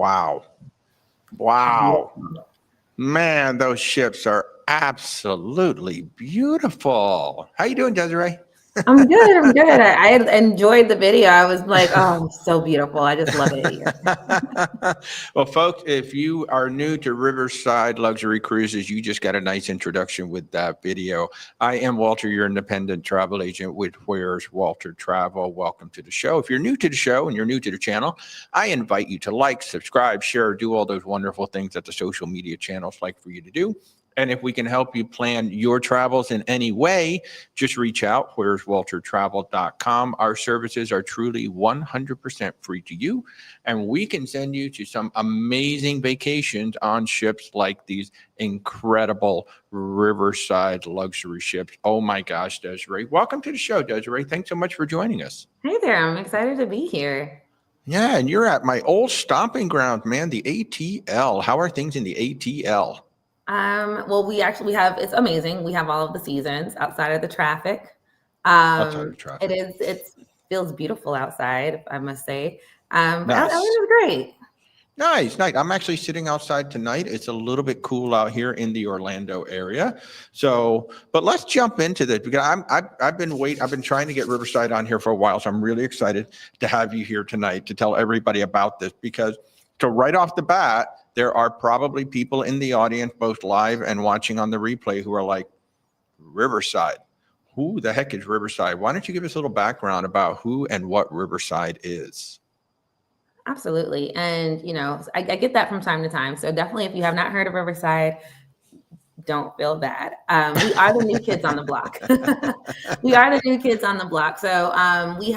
Wow. Man, those ships are absolutely beautiful. How you doing, Desirey? I'm good. I'm good. I enjoyed the video. I was like, oh, it's so beautiful. I just love it here. Well, folks, if you are new to Riverside Luxury Cruises, you just got a nice introduction with that video. I am Walter, your independent travel agent with Where's Walter Travel. Welcome to the show. If you're new to the show and you're new to the channel, I invite you to like, subscribe, share, do all those wonderful things that the social media channels like for you to do. And if we can help you plan your travels in any way, just reach out, where'swaltertravel.com. Our services are truly 100% free to you, and we can send you to some amazing vacations on ships like these incredible Riverside luxury ships. Oh my gosh, Desirey. Welcome to the show, Desirey. Thanks so much for joining us. Hey there. I'm excited to be here. Yeah, and you're at my old stomping ground, man, the ATL. How are things in the ATL? Well, we have, it's amazing. We have all of the seasons outside of the traffic. Outside of traffic. It feels beautiful outside, I must say. But Nice. everything is great. Nice. I'm actually sitting outside tonight. It's a little bit cool out here in the Orlando area. So, but let's jump into this because I've been trying to get Riverside on here for a while. So I'm really excited to have you here tonight to tell everybody about this because so right off the bat, there are probably people in the audience, both live and watching on the replay, who are like, Riverside. Who the heck is Riverside? Why don't you give us a little background about who and what Riverside is? Absolutely. And, I get that from time to time. So definitely, if you have not heard of Riverside, don't feel bad. We are the new kids on the block. We are the new kids on the block. So we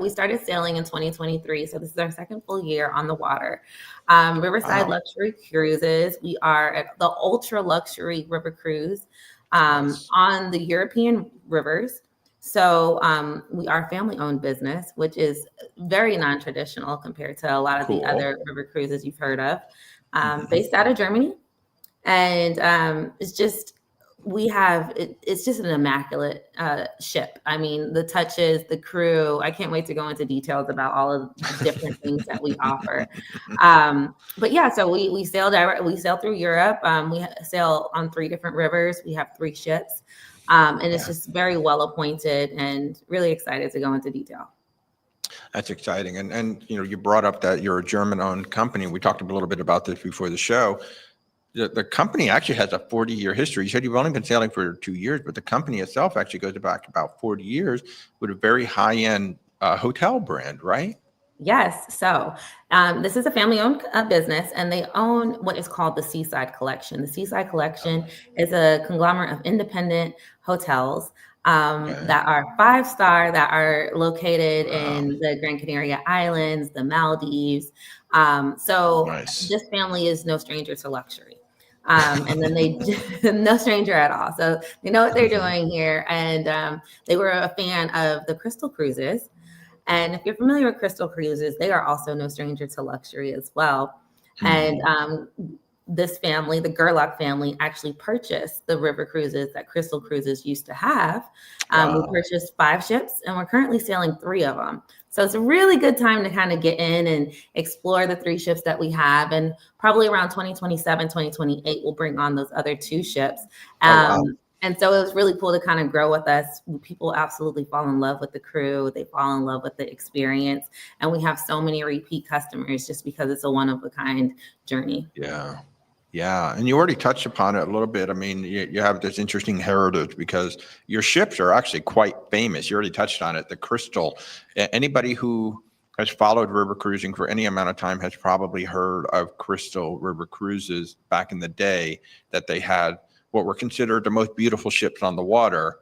started sailing in 2023. So this is our second full year on the water. Riverside Luxury Cruises. We are at the ultra luxury river cruise on the European rivers. So we are a family-owned business, which is very non-traditional compared to a lot of the other river cruises you've heard of. Based out of Germany. And it's just an immaculate ship. I mean, the touches, the crew. I can't wait to go into details about all of the different things that we offer. But yeah, so we sail through Europe. We sail on 3 different rivers. We have 3 ships, and it's just very well appointed and really excited to go into detail. That's exciting. And you brought up that you're a German-owned company. We talked a little bit about this before the show. The company actually has a 40-year history. You said you've only been sailing for 2 years, but the company itself actually goes back about 40 years with a very high-end hotel brand, right? Yes. So this is a family-owned business, and they own what is called the Seaside Collection. The Seaside Collection is a conglomerate of independent hotels that are 5-star, that are located in the Gran Canaria Islands, the Maldives. This family is no stranger to luxury. And then no stranger at all. So they know what they're doing here. And they were a fan of the Crystal Cruises. And if you're familiar with Crystal Cruises, they are also no stranger to luxury as well. And this family, the Gerlach family, actually purchased the river cruises that Crystal Cruises used to have. We purchased 5 ships, and we're currently sailing 3 of them. So it's a really good time to kind of get in and explore the 3 ships that we have. And probably around 2027, 2028, we'll bring on those other 2 ships. And so it was really cool to kind of grow with us. People absolutely fall in love with the crew. They fall in love with the experience. And we have so many repeat customers just because it's a one-of-a-kind journey. Yeah. And you already touched upon it a little bit. I mean, you have this interesting heritage because your ships are actually quite famous. You already touched on it. The Crystal. Anybody who has followed river cruising for any amount of time has probably heard of Crystal River Cruises back in the day, that they had what were considered the most beautiful ships on the water.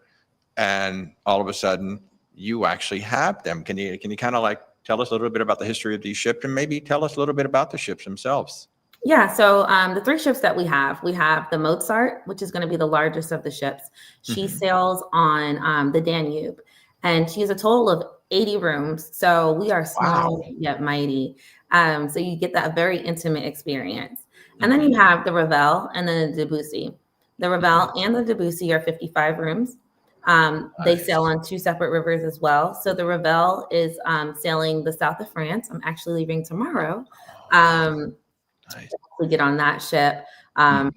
And all of a sudden you actually have them. Can you kind of like tell us a little bit about the history of these ships and maybe tell us a little bit about the ships themselves? Yeah, so the 3 ships that we have the Mozart, which is going to be the largest of the ships. She sails on the Danube, and she has a total of 80 rooms. So we are small yet mighty. So you get that very intimate experience. And then you have the Ravel and then the Debussy. The Ravel and the Debussy are 55 rooms. They sail on 2 separate rivers as well. So the Ravel is sailing the south of France. I'm actually leaving tomorrow. Nice. We get on that ship Mhm.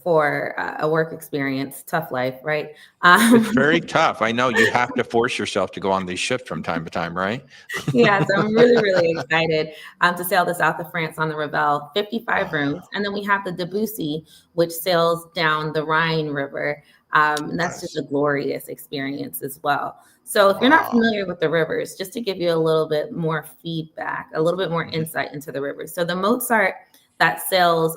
for a work experience. Tough life, right? It's very tough. I know you have to force yourself to go on these ships from time to time, right? Yeah, so I'm really, really excited to sail the south of France on the Ravel, 55 rooms. Wow. And then we have the Debussy, which sails down the Rhine River. And that's just a Nice. glorious experience as well. So if you're not Wow. familiar with the rivers, just to give you a little bit more feedback, a little bit more Mhm. insight into the rivers. So the Mozart that sails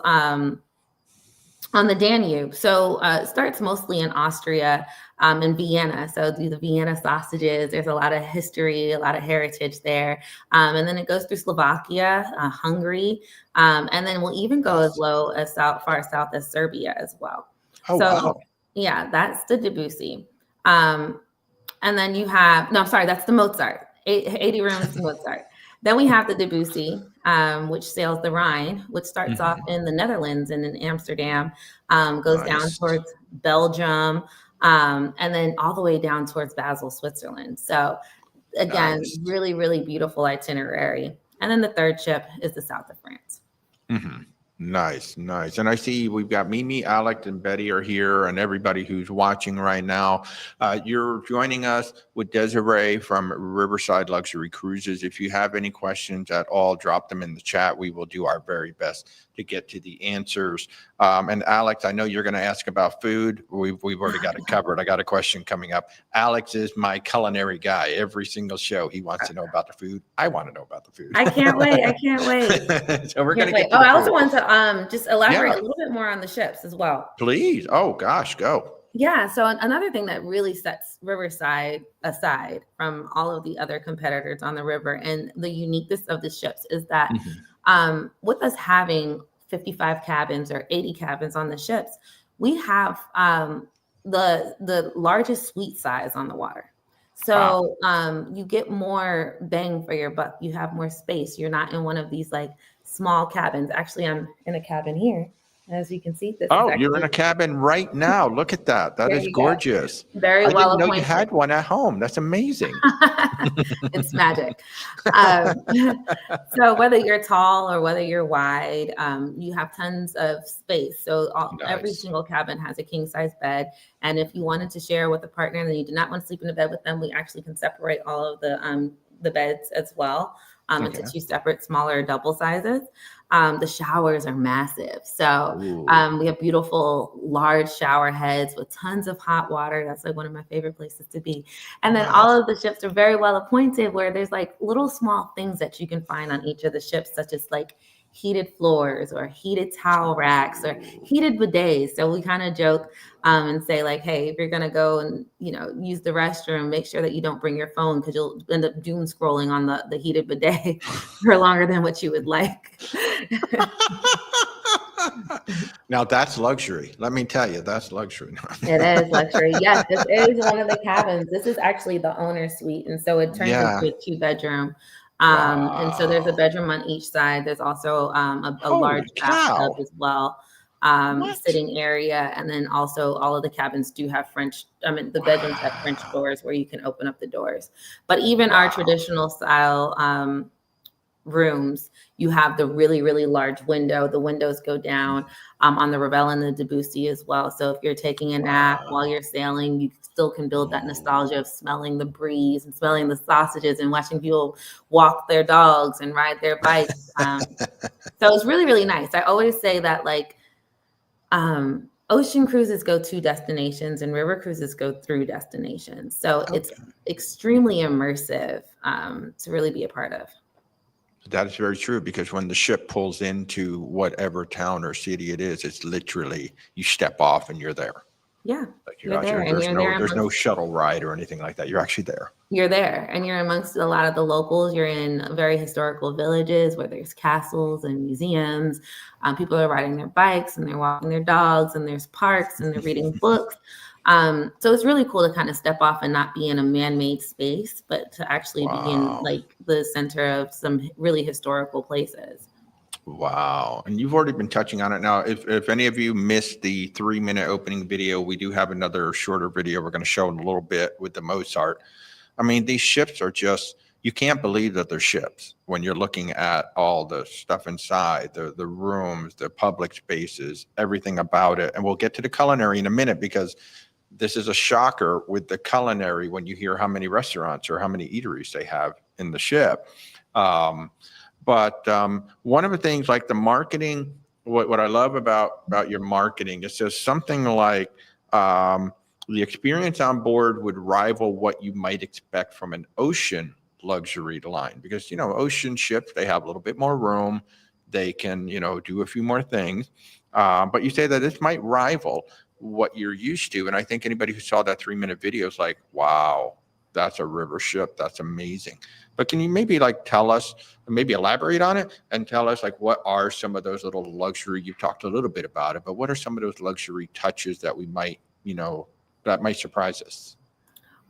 on the Danube. So it starts mostly in Austria, in Vienna. So do the Vienna sausages. There's a lot of history, a lot of heritage there. And then it goes through Slovakia, Hungary, and then we'll even go as Nice. low as far south as Serbia as well. Oh, So wow. yeah, that's the Debussy. Um, and then you have, no, I'm sorry, that's the Mozart, 80 rooms Mozart. Then we have the Debussy, which sails the Rhine, which starts off Mhm. in the Netherlands and in Amsterdam, goes down Nice. towards Belgium, and then all the way down towards Basel, Switzerland. So again, Nice. really, really beautiful itinerary. And then the third ship is the south of France. Mhm. Nice, nice. And I see we've got Mimi, Alex, and Betty are here, and everybody who's watching right now. You're joining us with Desirey from Riverside Luxury Cruises. If you have any questions at all, drop them in the chat. We will do our very best to get to the answers. And Alex, I know you're going to ask about food. We've already got it covered. I got a question coming up. Alex is my culinary guy. Every single show, he wants to know about the food. I want to know about the food. I can't wait. I can't wait. So we're going Can't to wait. get to Oh, the I also food. want to just elaborate Yeah, a little bit more on the ships as well. please. Oh gosh, go. Yeah, so another thing that really sets Riverside aside from all of the other competitors on the river and the uniqueness of the ships is that Mhm. with us having 55 cabins or 80 cabins on the ships, we have the largest suite size on the water. Wow. So you get more bang for your buck. You have more space. You're not in one of these like small cabins. Actually, I'm in a cabin here. As you can see, this is Oh, you're in actually, a cabin right now. Look at that. That there is you go. gorgeous. Very I well didn't know you appointed. had one at home. That's amazing. It's magic. Um, so whether you're tall or whether you're wide, you have tons of space. So every Nice. single cabin has a king size bed. And if you wanted to share with a partner and you do not want to sleep in a bed with them, we actually can separate all of the beds as well into Okay. two separate smaller double sizes. The showers are massive. So Ooh, we have beautiful large shower heads with tons of hot water. That's like one of my favorite places to be. And then all nice. of the ships are very well appointed where there's like little small things that you can find on each of the ships, such as like heated floors or heated towel racks or Ooh. heated bidets. So we kind of joke and say like, hey, if you're going to go and, use the restroom, make sure that you don't bring your phone because you'll end up doom scrolling on the heated bidet for longer than what you would like. Now that's luxury. Let me tell you, that's luxury. It is luxury. Yes, this is one of the cabins. This is actually the owner's suite. And so it turns into Yeah. a two-bedroom. And so there's a Wow. bedroom on each side. There's also a large Holy bathtub cow. as well, What? sitting area. And then also all of the cabins do have the bedrooms have French Wow. doors where you can open up the doors. But even our Wow. traditional style rooms, you have the really, really large window. The windows go down on the Ravel and the Debussy as well. So if you're taking a nap while Wow. you're sailing, you still can build that nostalgia Oh. of smelling the breeze and smelling the sausages and watching people walk their dogs and ride their bikes. So it's really, really nice. I always say that like ocean cruises go to destinations and river cruises go through destinations. So it's Okay. extremely immersive to really be a part of. That is very true because when the ship pulls into whatever town or city it is, it's literally you step off and you're there. Yeah, Like you're you're out there, here. and you're there There's no amongst shuttle ride or anything like that. You're actually there. you're there, and you're amongst a lot of the locals. You're in very historical villages where there's castles and museums. People are riding their bikes and they're walking their dogs, and there's parks and they're reading books. So it's really cool to kind of step off and not be in a man-made space, but to actually be in Wow. like the center of some really historical places. Wow. And you've already been touching on it now. If any of you missed the 3-minute opening video, we do have another shorter video we're going to show in a little bit with the Mozart. I mean, these ships are just, you can't believe that they're ships when you're looking at all the stuff inside, the rooms, the public spaces, everything about it. And we'll get to the culinary in a minute, because this is a shocker with the culinary when you hear how many restaurants or how many eateries they have in the ship. But one of the things, like the marketing, what I love about your marketing, it says something like the experience on board would rival what you might expect from an ocean luxury line, because, you know, ocean ships, they have a little bit more room. They can, you know, do a few more things. But you say that this might rival what you're used to. And I think anybody who saw that 3-minute video is like, wow, that's a river ship. That's amazing. But can you maybe like tell us, maybe elaborate on it and tell us like what are some of those little luxury, you talked a little bit about it, but what are some of those luxury touches that we might, you know, that might surprise us?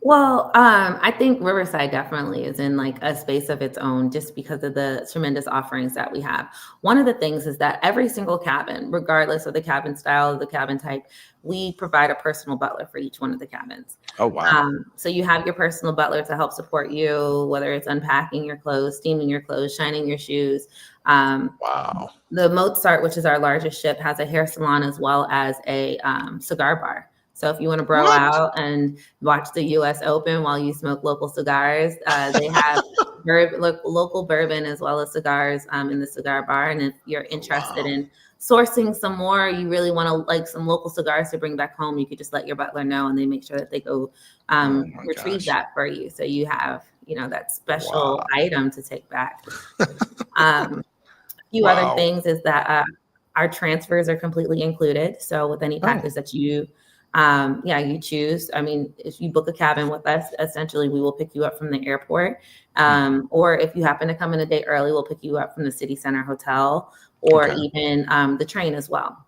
Well, I think Riverside definitely is in like a space of its own just because of the tremendous offerings that we have. One of the things is that every single cabin, regardless of the cabin style, the cabin type, we provide a personal butler for each one of the cabins. Oh, wow. So you have your personal butler to help support you, whether it's unpacking your clothes, steaming your clothes, shining your shoes. Wow. The Mozart, which is our largest ship, has a hair salon as well as a cigar bar. So if you want to bro out and watch the U.S. Open while you smoke local cigars, they have local bourbon as well as cigars in the cigar bar. And if you're interested in sourcing some more, you really want to like some local cigars to bring back home, you could just let your butler know, and they make sure that they go retrieve that for you. So you have, you know, that special item to take back. A few other things is that our transfers are completely included. So with any package that you you choose. I mean, if you book a cabin with us, essentially we will pick you up from the airport. Or if you happen to come in a day early, we'll pick you up from the city center hotel or even the train as well.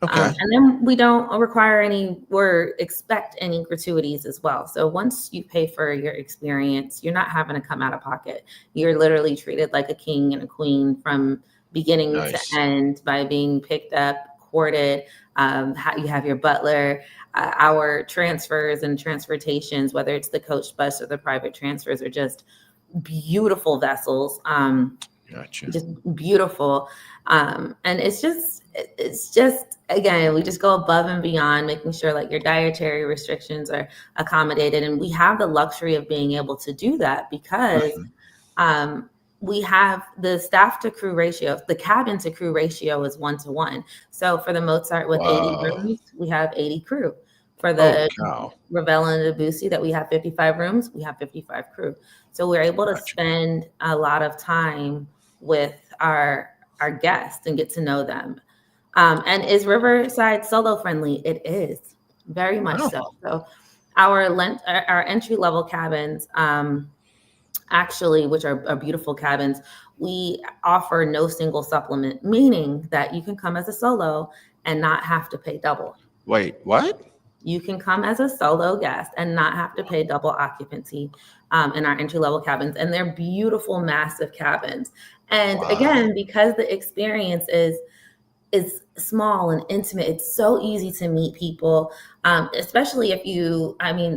And then we don't require or expect any gratuities as well. So once you pay for your experience, you're not having to come out of pocket. You're literally treated like a king and a queen from beginning to end by being picked up, courted. You have your butler. Our transfers and transportations, whether it's the coach bus or the private transfers, are just beautiful vessels. Just beautiful. And it's just, again, we just go above and beyond, making sure like your dietary restrictions are accommodated. And we have the luxury of being able to do that because we have the staff to crew ratio, the cabin to crew ratio is 1-to-1. So for the Mozart with 80 rooms, we have 80 crew. For the Ravel and Debussy that we have 55 rooms, we have 55 crew. So we're able to spend a lot of time with our guests and get to know them. And is Riverside solo friendly? It is very much so. So our entry level cabins, actually, which are beautiful cabins, we offer no single supplement, meaning that you can come as a solo and not have to pay double. Wait, what? You can come as a solo guest and not have to pay double occupancy in our entry-level cabins. And they're beautiful, massive cabins. And again, because the experience is small and intimate, it's so easy to meet people, especially if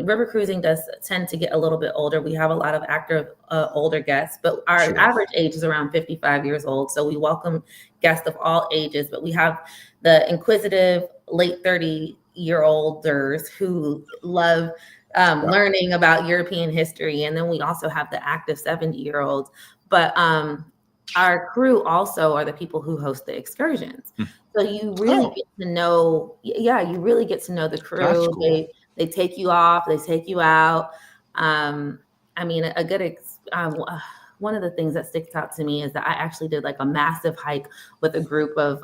river cruising does tend to get a little bit older. We have a lot of active older guests, but our average age is around 55 years old. So we welcome guests of all ages, but we have the inquisitive late 30-year-olders who love learning about European history. And then we also have the active 70-year-olds. But our crew also are the people who host the excursions. So you really get to know, you really get to know the crew. Cool. They take you off, they take you out. One of the things that sticks out to me is that I actually did like a massive hike with a group of,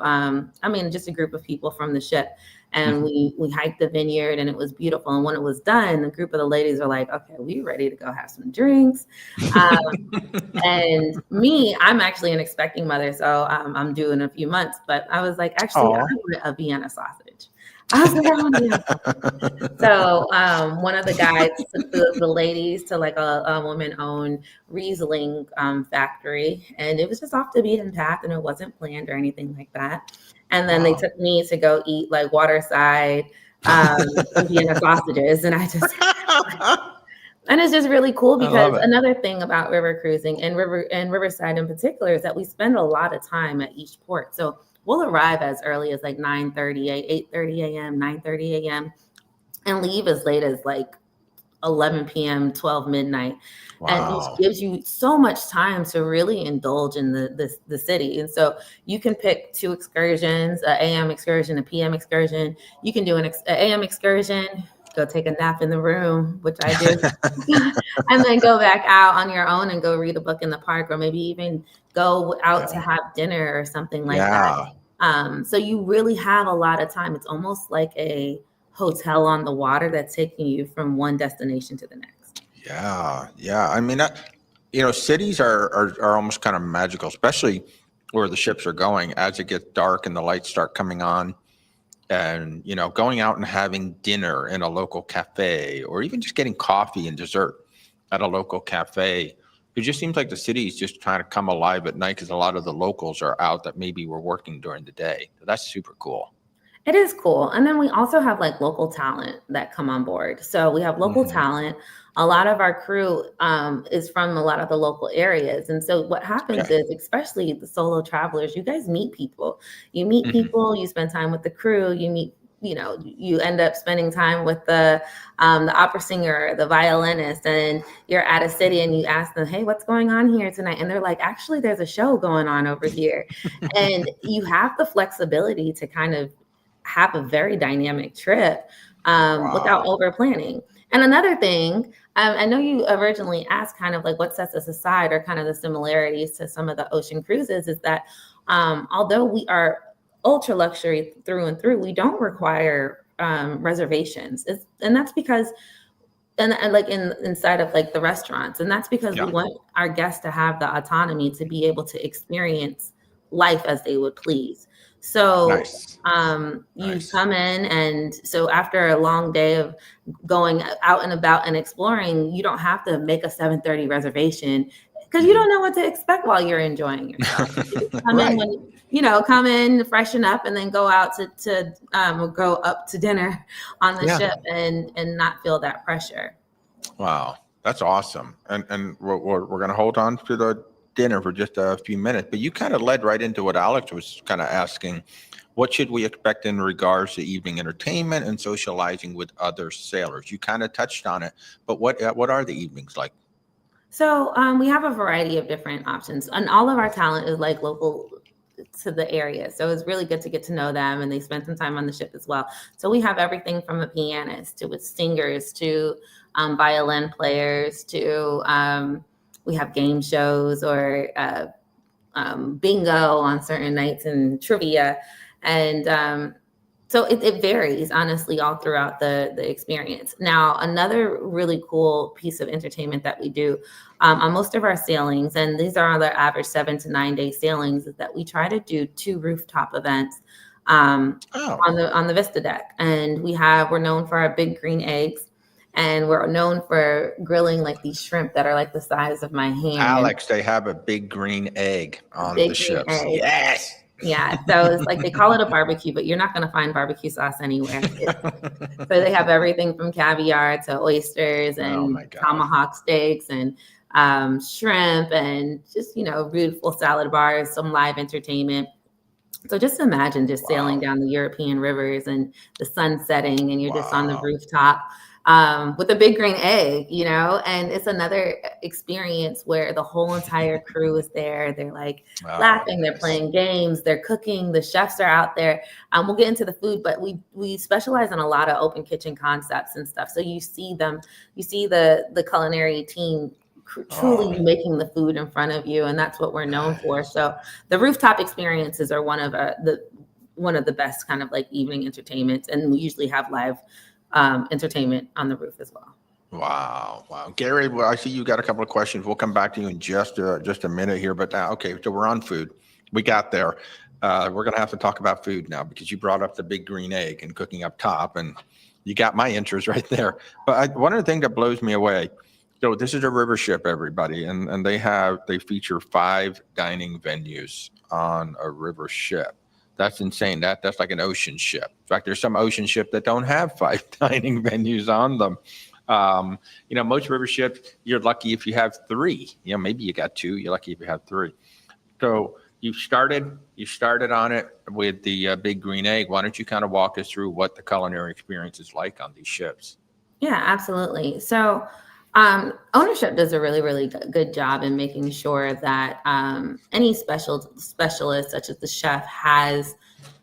just a group of people from the ship. And we hiked the vineyard and it was beautiful. And when it was done, the group of the ladies were like, okay, we ready to go have some drinks. And me, I'm actually an expecting mother. So I'm due in a few months, but I was like, actually, I want a Vienna sausage. I was like, I want a Vienna sausage. So one of the guys took the ladies to like a woman-owned Riesling factory. And it was just off the beaten path and it wasn't planned or anything like that. And then they took me to go eat like waterside Vienna sausages. And I just, and it's just really cool I love because it. another thing about river cruising and Riverside in particular is that we spend a lot of time at each port. So we'll arrive as early as like 9:30, 8:30 a.m., 9:30 a.m. and leave as late as like 11 p.m., 12 midnight. And it Wow. gives you so much time to really indulge in the city. And so you can pick two excursions, a AM excursion, a PM excursion. You can do an AM excursion, go take a nap in the room, which I do, and then go back out on your own and go read a book in the park, or maybe even go out to Yeah. have dinner or something like that. Yeah. So you really have a lot of time. It's almost like a hotel on the water that's taking you from one destination to the next. Yeah. Yeah. I mean, cities are almost kind of magical, especially where the ships are going as it gets dark and the lights start coming on. And, going out and having dinner in a local cafe or even just getting coffee and dessert at a local cafe. It just seems like the city is just trying to come alive at night because a lot of the locals are out that maybe were working during the day. That's super cool. It is cool. And then we also have like local talent that come on board. So we have local Mhm. talent. A lot of our crew is from a lot of the local areas. And so what happens Okay. is, especially the solo travelers, you guys meet people. You meet Mhm. people, you spend time with the crew, you meet, you end up spending time with the opera singer, the violinist, and you're at a city and you ask them, hey, what's going on here tonight? And they're like, actually, there's a show going on over here. And you have the flexibility to kind of have a very dynamic trip without Wow. over planning. And another thing, I know you originally asked kind of like what sets us aside or kind of the similarities to some of the ocean cruises is that although we are ultra luxury through and through, we don't require reservations. And that's because and like inside of like the restaurants, and that's because we Yeah. want our guests to have the autonomy to be able to experience life as they would please. So Nice. you Nice. come in, and so after a long day of going out and about and exploring, you don't have to make a 7:30 reservation because you Mhm. don't know what to expect while you're enjoying yourself. You just come in Right. when come in, freshen up, and then go out to go up to dinner on the Yeah. ship and not feel that pressure. Wow. That's awesome. And we're going to hold on to the dinner for just a few minutes, but you kind of led right into what Alex was kind of asking. What should we expect in regards to evening entertainment and socializing with other sailors? You kind of touched on it, but what are the evenings like? So we have a variety of different options, and all of our talent is like local to the area. So it's really good to get to know them, and they spend some time on the ship as well. So we have everything from a pianist to with singers to violin players to we have game shows or bingo on certain nights and trivia. And so it varies, honestly, all throughout the experience. Now, another really cool piece of entertainment that we do on most of our sailings, and these are on the average 7 to 9 day sailings, is that we try to do 2 rooftop events Oh, on the Vista deck. And we're known for our big green eggs, and we're known for grilling like these shrimp that are like the size of my hand. Alex, they have a big green egg on the Big green ships. egg. Yes. Yeah, so it's like they call it a barbecue, but you're not going to find barbecue sauce anywhere. So they have everything from caviar to oysters Oh and my gosh. tomahawk steaks and shrimp and just, beautiful salad bars, some live entertainment. So just imagine just sailing Wow. down the European rivers and the sun setting, and you're just on the Wow. rooftop with a big green egg, and it's another experience where the whole entire crew is there. They're like Oh, laughing, they're nice. playing games, they're cooking, the chefs are out there. We'll get into the food, but we specialize in a lot of open kitchen concepts and stuff. So you see the culinary team Oh, truly making the food in front of you, and that's what we're known for. nice. So the rooftop experiences are one of the best kind of like evening entertainments, and we usually have live entertainment on the roof as well. Wow. Wow. Gary, well, I see you got a couple of questions. We'll come back to you in just a minute here. But now, okay, so we're on food. We got there. We're going to have to talk about food now because you brought up the big green egg and cooking up top, and you got my interest right there. But one of the things that blows me away, so this is a river ship, everybody, and they feature 5 dining venues on a river ship. That's insane. That's like an ocean ship. In fact, there's some ocean ship that don't have 5 dining venues on them. Most river ships, you're lucky if you have three. Maybe you got two. You're lucky if you have three. So you started on it with the Big Green Egg. Why don't you kind of walk us through what the culinary experience is like on these ships? Yeah, absolutely. So ownership does a really, really good job in making sure that any specialist, such as the chef, has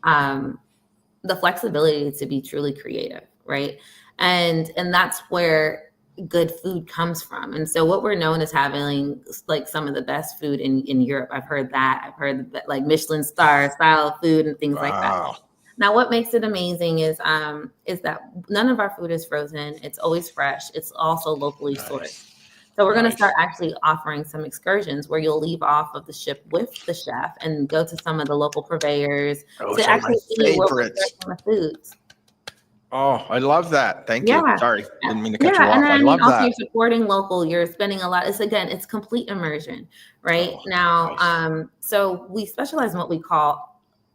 the flexibility to be truly creative, right? And that's where good food comes from. And so what we're known as having like some of the best food in Europe. I've heard that. I've heard that, like Michelin star style food and things like that. Wow. Now, what makes it amazing is that none of our food is frozen. It's always fresh. It's also locally sourced. So we're going to start actually offering some excursions where you'll leave off of the ship with the chef and go to some of the local purveyors to actually see where we're sourcing the foods. Oh, I love that. Thank you. Sorry, didn't mean to cut you off. And then, I love that. You're supporting local. You're spending a lot. It's complete immersion, right? So we specialize in what we call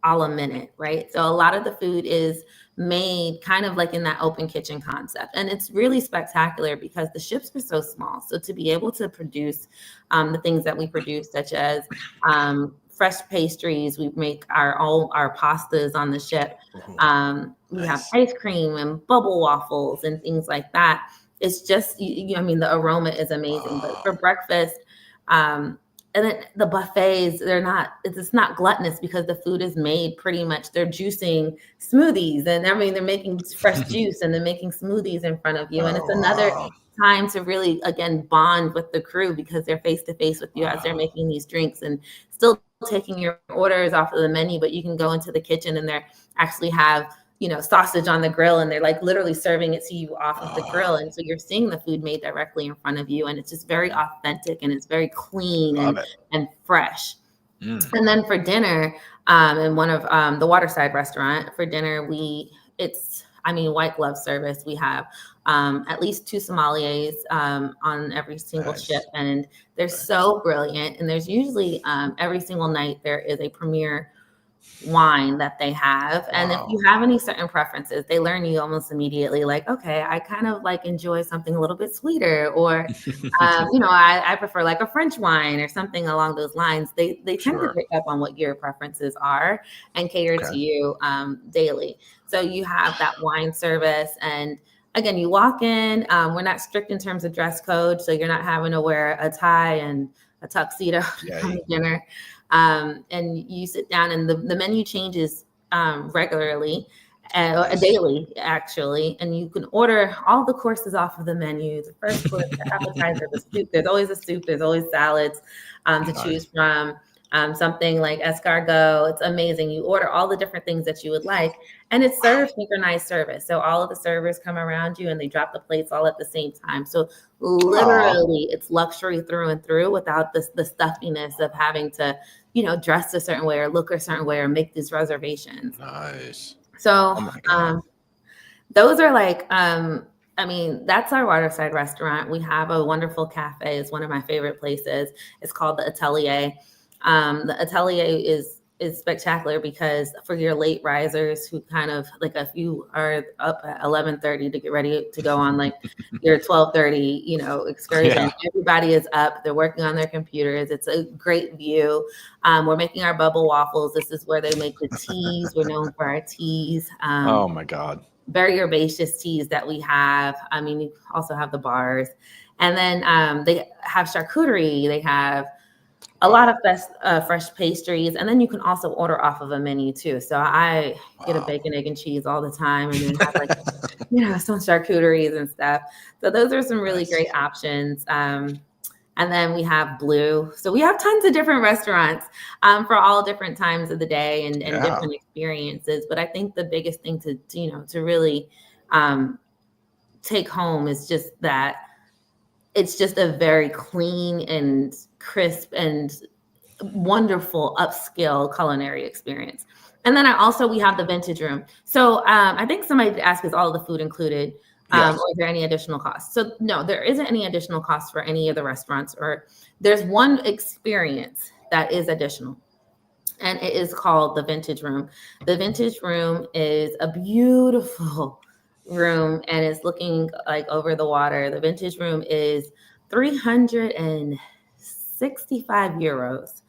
a la minute, right? So a lot of the food is made kind of like in that open kitchen concept. And it's really spectacular because the ships are so small. So to be able to produce the things that we produce, such as fresh pastries, we make our pastas on the ship. We have ice cream and bubble waffles and things like that. It's just, the aroma is amazing. But for breakfast, and then the buffets, it's not gluttonous because the food is made pretty much, they're juicing smoothies. And they're making fresh juice and they're making smoothies in front of you. And it's another time to really, again, bond with the crew because they're face to face with you as they're making these drinks and still taking your orders off of the menu. But you can go into the kitchen and they actually have, sausage on the grill and they're like literally serving it to you off of the grill. And so you're seeing the food made directly in front of you. And it's just very authentic and it's very clean and fresh. And then for dinner, in one of the Waterside restaurant for dinner, white glove service. We have at least 2 sommeliers on every single ship. And they're so brilliant. And there's usually every single night there is a premier wine that they have. And if you have any certain preferences, they learn you almost immediately, like, okay, I kind of like enjoy something a little bit sweeter, or I prefer like a French wine or something along those lines. They tend to pick up on what your preferences are and cater to you daily. So you have that wine service, and again, you walk in, we're not strict in terms of dress code, so you're not having to wear a tie and a tuxedo to dinner. And you sit down and the menu changes regularly, daily actually, and you can order all the courses off of the menu. The first course, the appetizer, the soup. There's always a soup. There's always salads to choose from. Something like escargot. It's amazing. You order all the different things that you would like, and it's served synchronized service. So all of the servers come around you and they drop the plates all at the same time. So literally it's luxury through and through without the stuffiness of having to, dress a certain way or look a certain way or make these reservations. Nice. So those are like, that's our Waterside restaurant. We have a wonderful cafe. It's one of my favorite places. It's called the Atelier. The Atelier is spectacular because for your late risers who kind of like, if you are up at 11:30 to get ready to go on like your 12:30, excursion, everybody is up. They're working on their computers. It's a great view. We're making our bubble waffles. This is where they make the teas. We're known for our teas. Oh my God. Very herbaceous teas that we have. You also have the bars, and then they have charcuterie. They have a lot of fresh pastries, and then you can also order off of a menu too. So I get a bacon, egg, and cheese all the time, and then have some charcuteries and stuff. So those are some really great options. And then we have Blue. So we have tons of different restaurants for all different times of the day and different experiences. But I think the biggest thing to really take home is just that it's just a very clean and crisp and wonderful upscale culinary experience. And then we have the vintage room. So I think somebody asked, is all of the food included? Or is there any additional cost? So no, there isn't any additional cost for any of the restaurants, or there's one experience that is additional. And it is called the vintage room. The vintage room is a beautiful room, and it's looking like over the water. The vintage room is 365 euros.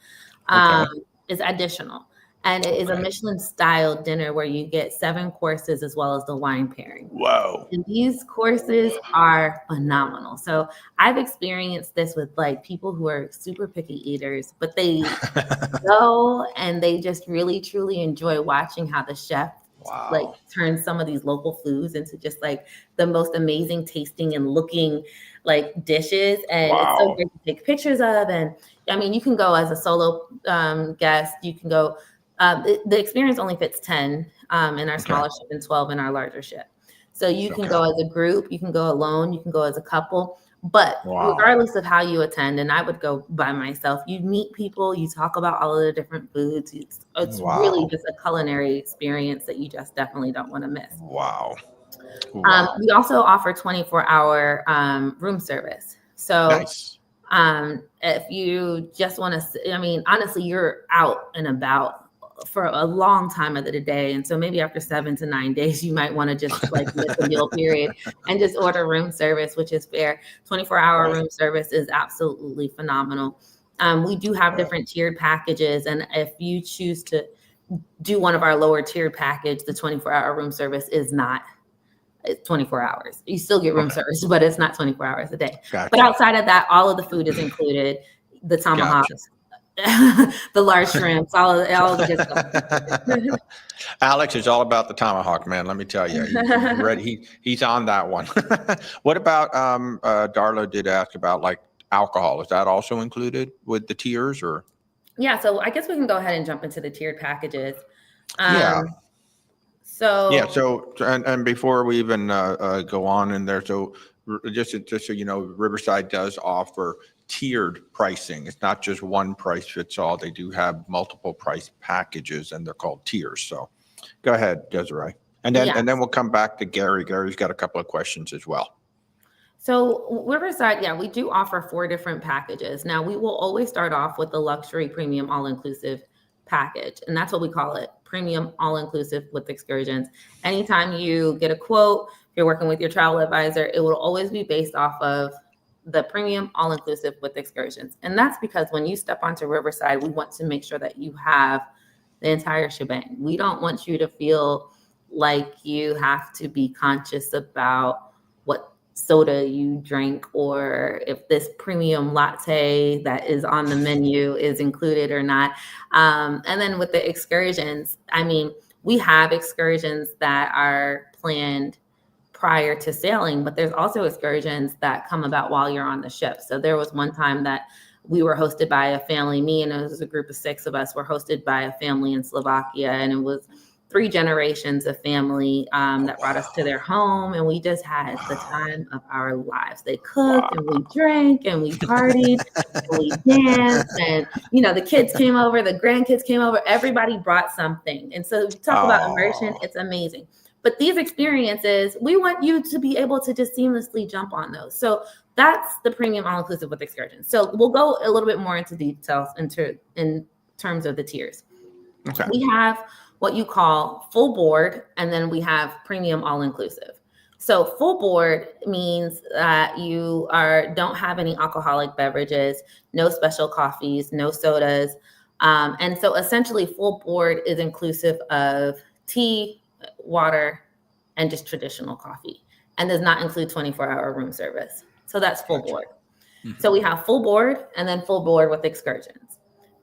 Okay. Is additional. And it is a Okay. Michelin style dinner where you get 7 courses as well as the wine pairing. Whoa. And these courses are phenomenal. So I've experienced this with like people who are super picky eaters, but they go and they just really truly enjoy watching how the chef like Wow. turns some of these local foods into just like the most amazing tasting and looking like dishes, and it's so Wow. great to take pictures of. And I mean, you can go as a solo guest, you can go, the experience only fits 10 in our Okay. smaller ship and 12 in our larger ship. So you can Okay. go as a group, you can go alone, you can go as a couple. But Wow. regardless of how you attend, and I would go by myself, you meet people, you talk about all of the different foods. It's really Wow. just a culinary experience that you just definitely don't want to miss. Wow. Wow. We also offer 24-hour room service. So Nice. if you just want to, I mean, honestly, you're out and about for a long time of the day. And so maybe after 7 to 9 days, you might want to just like miss a meal period and just order room service, which is fair. 24-hour Right. room service is absolutely phenomenal. We do have different tiered packages. And if you choose to do one of our lower tiered package, the 24-hour room service is not, it's 24 hours. You still get room Okay. service, but it's not 24 hours a day. But Gotcha. outside of that, all of the food is included. The Gotcha. tomahawks, the large shrimps, all of the good stuff. Alex is all about the tomahawk, man. Let me tell you, he's ready. He's on that one. What about Darla did ask about like alcohol? Is that also included with the tiers or? Yeah, so I guess we can go ahead and jump into the tiered packages. Yeah. Yeah. So So and before we even go on in there, so just so you know, Riverside does offer tiered pricing. It's not just one price fits all. They do have multiple price packages, and they're called tiers. So go ahead, Desirey. And yeah, then we'll come back to Gary. Gary's got a couple of questions as well. so Riverside, yeah, we do offer 4 different packages. Now we will always start off with the luxury premium all-inclusive package, and that's what we call it, premium all-inclusive with excursions. Anytime you get a quote, if you're working with your travel advisor, it will always be based off of the premium all-inclusive with excursions. And that's because when you step onto Riverside, we want to make sure that you have the entire shebang. We don't want you to feel like you have to be conscious about what soda you drink or if this premium latte that is on the menu is included or not. And then with the excursions, I mean, we have excursions that are planned prior to sailing, but there's also excursions that come about while you're on the ship. So there was one time that we were hosted by a family, me and it was a group of 6 of us were hosted by a family in Slovakia, and it was 3 generations of family that brought us to their home, and we just had the time of our lives. They cooked Wow. and we drank and we partied and we danced, and you know, the kids came over, the grandkids came over, everybody brought something. And so talk about immersion, Oh, it's amazing. But these experiences, we want you to be able to just seamlessly jump on those. So that's the premium all-inclusive with excursions. So we'll go a little bit more into details in terms of the tiers. okay. We have what you call full board, and then we have premium all-inclusive. So full board means that you don't have any alcoholic beverages, no special coffees, no sodas. And so essentially full board is inclusive of tea, water, and just traditional coffee, and does not include 24-hour room service. So that's full Gotcha. board. Mhm. So we have full board and then full board with excursions.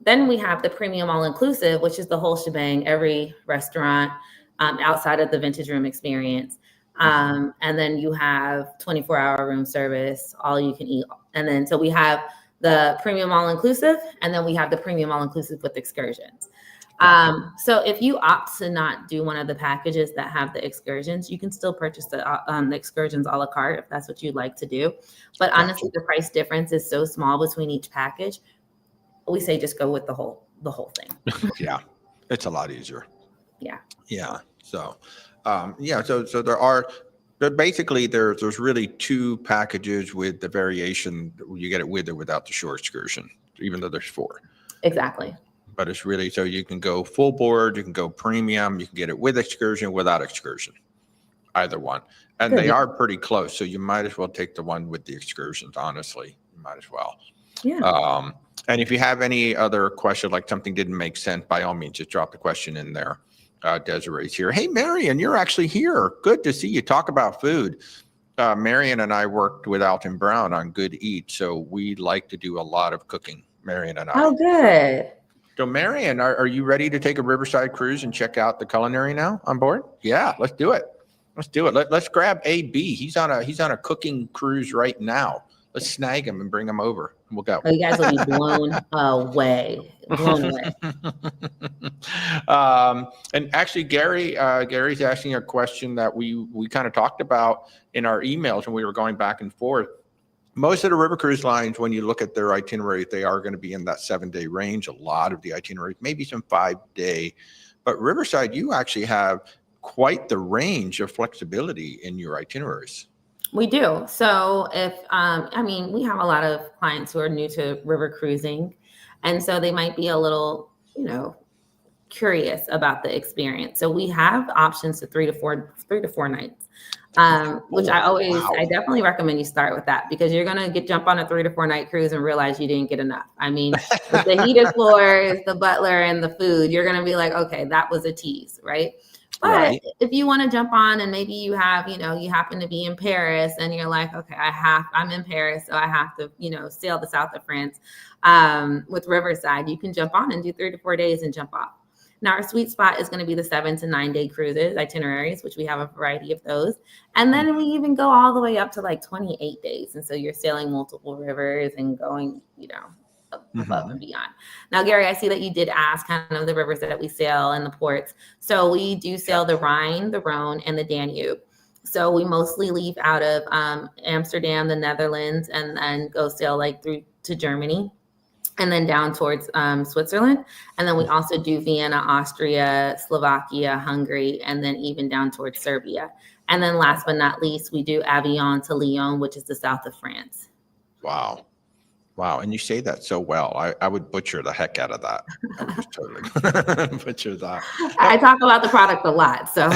Then we have the premium all-inclusive, which is the whole shebang, every restaurant outside of the vintage room experience. And then you have 24-hour room service, all you can eat. And then so we have the premium all-inclusive, and then we have the premium all-inclusive with excursions. So if you opt to not do one of the packages that have the excursions, you can still purchase the excursions a la carte if that's what you'd like to do. But honestly, the price difference is so small between each package. We say just go with the whole thing. Yeah, it's a lot easier. Yeah. Yeah. So, yeah. So basically there's really 2 packages with the variation. You get it with or without the shore excursion, even though there's 4. Exactly. But it's really, so you can go full board, you can go premium, you can get it with excursion, without excursion. either one. And Good they deal. are pretty close. So you might as well take the one with the excursions, honestly. You might as well. Yeah. And if you have any other question, like something didn't make sense, by all means, just drop the question in there. Desirey's here. Hey, Marion, you're actually here. Good to see you. Talk about food. Marion and I worked with Alton Brown on Good Eat, so we like to do a lot of cooking, Marion and I. Oh, good. So, Marion, are you ready to take a Riverside cruise and check out the culinary now on board? Yeah, let's do it. Let's do it. Let's grab AB. He's on a cooking cruise right now. Let's snag him and bring him over. We'll go. Oh, you guys will be blown away. Blown away. And actually, Gary's asking a question that we kind of talked about in our emails when we were going back and forth. Most of the river cruise lines, when you look at their itinerary, they are going to be in that 7-day range. A lot of the itineraries, maybe some 5-day. But Riverside, you actually have quite the range of flexibility in your itineraries. We do. So if, we have a lot of clients who are new to river cruising. And so they might be a little, curious about the experience. So we have options to 3 to 4 nights. Which I definitely recommend you start with that, because you're going to jump on a 3 to 4 night cruise and realize you didn't get enough. I mean, with the heated floors, the butler, and the food, you're going to be like, okay, that was a tease, right? But if you want to jump on and maybe you have, you happen to be in Paris and you're like, okay, I'm in Paris, so I have to, sail the south of France with Riverside, you can jump on and do 3 to 4 days and jump off. Now, our sweet spot is going to be the 7 to 9 day cruises, itineraries, which we have a variety of those. And then we even go all the way up to like 28 days. And so you're sailing multiple rivers and going, above and beyond. Now, Gary, I see that you did ask kind of the rivers that we sail and the ports. So we do sail the Rhine, the Rhône, and the Danube. So we mostly leave out of Amsterdam, the Netherlands, and then go sail like through to Germany, and then down towards Switzerland. And then we also do Vienna, Austria, Slovakia, Hungary, and then even down towards Serbia. And then last but not least, we do Avignon to Lyon, which is the south of France. Wow. And you say that so well. I would butcher the heck out of that. I would just totally butcher that. I talk about the product a lot. So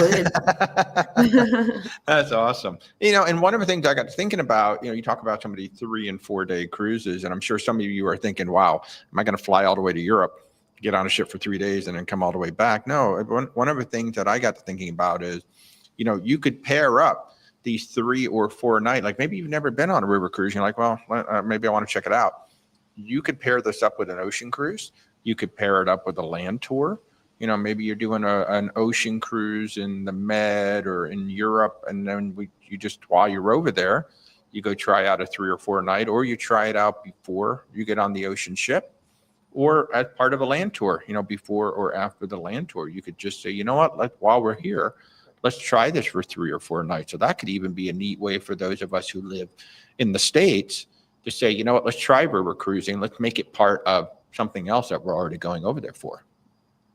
that's awesome. And one of the things I got thinking about, you talk about some of these 3 and 4 day cruises, and I'm sure some of you are thinking, wow, am I going to fly all the way to Europe, get on a ship for 3 days and then come all the way back? No, one of the things that I got to thinking about is, you could pair up these 3 or 4 night, like maybe you've never been on a river cruise. You're like, well, maybe I want to check it out. You could pair this up with an ocean cruise. You could pair it up with a land tour. Maybe you're doing an ocean cruise in the Med or in Europe. And then you just, while you're over there, you go try out a 3 or 4 night, or you try it out before you get on the ocean ship, or as part of a land tour, before or after the land tour. You could just say, you know what, while we're here, let's try this for 3 or 4 nights. So that could even be a neat way for those of us who live in the States to say, you know what, let's try river cruising. Let's make it part of something else that we're already going over there for.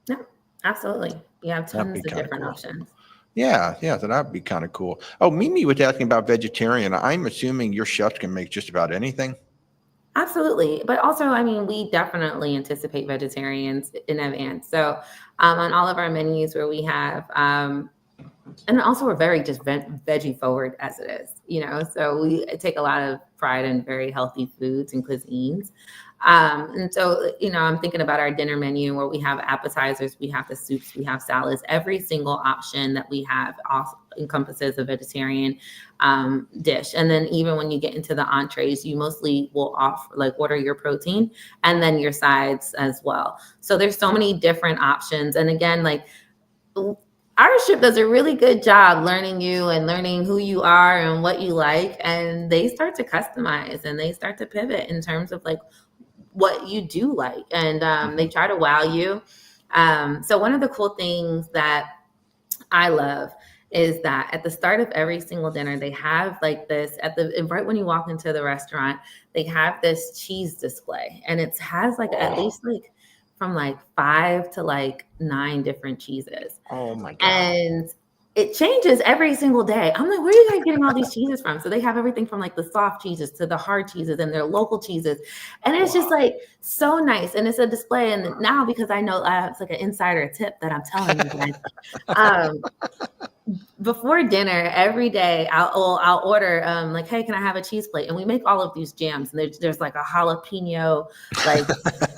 Yeah, absolutely. You have tons of different options. Yeah. So that'd be kind of cool. Oh, Mimi was asking about vegetarian. I'm assuming your chefs can make just about anything. Absolutely. But also, we definitely anticipate vegetarians in advance. So on all of our menus where we have, and also we're very just veggie forward as it is, so we take a lot of pride in very healthy foods and cuisines. And so, I'm thinking about our dinner menu where we have appetizers, we have the soups, we have salads. Every single option that we have encompasses a vegetarian dish. And then even when you get into the entrees, you mostly will order your protein and then your sides as well. So there's so many different options. And again, our ship does a really good job learning you and learning who you are and what you like. And they start to customize and they start to pivot in terms of what you do like. And they try to wow you. So one of the cool things that I love is that at the start of every single dinner, they have this right when you walk into the restaurant, they have this cheese display, and it has at least from 5 to 9 different cheeses. Oh my God. And it changes every single day. I'm like, where are you guys getting all these cheeses from? So they have everything from the soft cheeses to the hard cheeses and their local cheeses. And it's just so nice. And it's a display. And now, because I know it's an insider tip that I'm telling you guys, before dinner every day I'll order like, hey, can I have a cheese plate? And we make all of these jams, and there's like a jalapeno like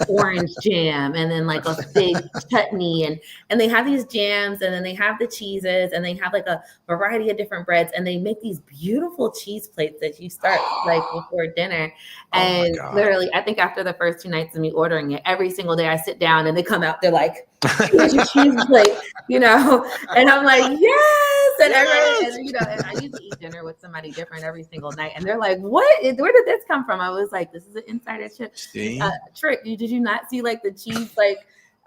orange jam, and then like a big chutney, and they have these jams, and then they have the cheeses, and they have like a variety of different breads, and they make these beautiful cheese plates that you start like before dinner. And literally, I think after the first 2 nights of me ordering it, every single day I sit down and they come out, they're like, here's your cheese plate, you know, and I'm like, yes, and everybody, and, you know, and I used to eat dinner with somebody different every single night, and they're like, what? Where did this come from? I was like, this is an insider trick. Did you not see like the cheese? Like,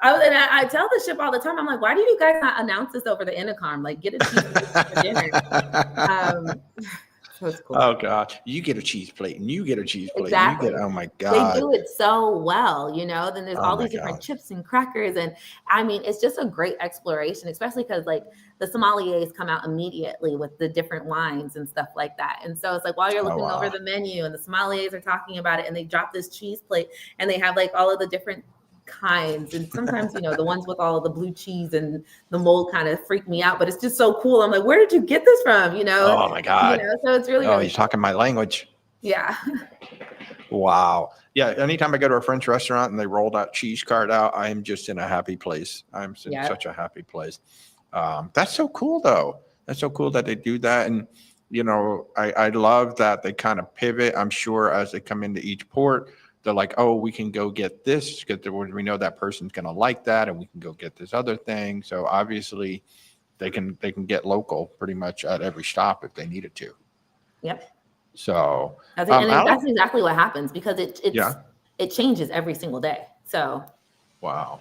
I tell the ship all the time. I'm like, why do you guys not announce this over the intercom? Like, get a cheese plate for dinner. So it's cool. Oh God, you get a cheese plate and you get a cheese plate. Exactly. And you get, oh my God. They do it so well, you know. Then there's all these different chips and crackers, and I mean, it's just a great exploration, especially because like the sommeliers come out immediately with the different wines and stuff like that. And so it's like while you're looking over the menu and the sommeliers are talking about it, and they drop this cheese plate, and they have like all of the different kinds, and sometimes, you know, the ones with all of the blue cheese and the mold kind of freak me out, but it's just so cool. I'm like, where did you get this from? You know? Oh my God. You know, so it's really, oh, he's talking my language. Yeah. Wow. Yeah. Anytime I go to a French restaurant and they roll that cheese cart out, I am just in a happy place. I'm in such a happy place. That's so cool though. That's so cool that they do that. And, you know, I love that they kind of pivot. I'm sure as they come into each port, they're like, oh, we can go get this because we know that person's going to like that, and we can go get this other thing. So obviously they can get local pretty much at every stop if they needed to. Yep. So that's exactly what happens, because it changes every single day. So wow.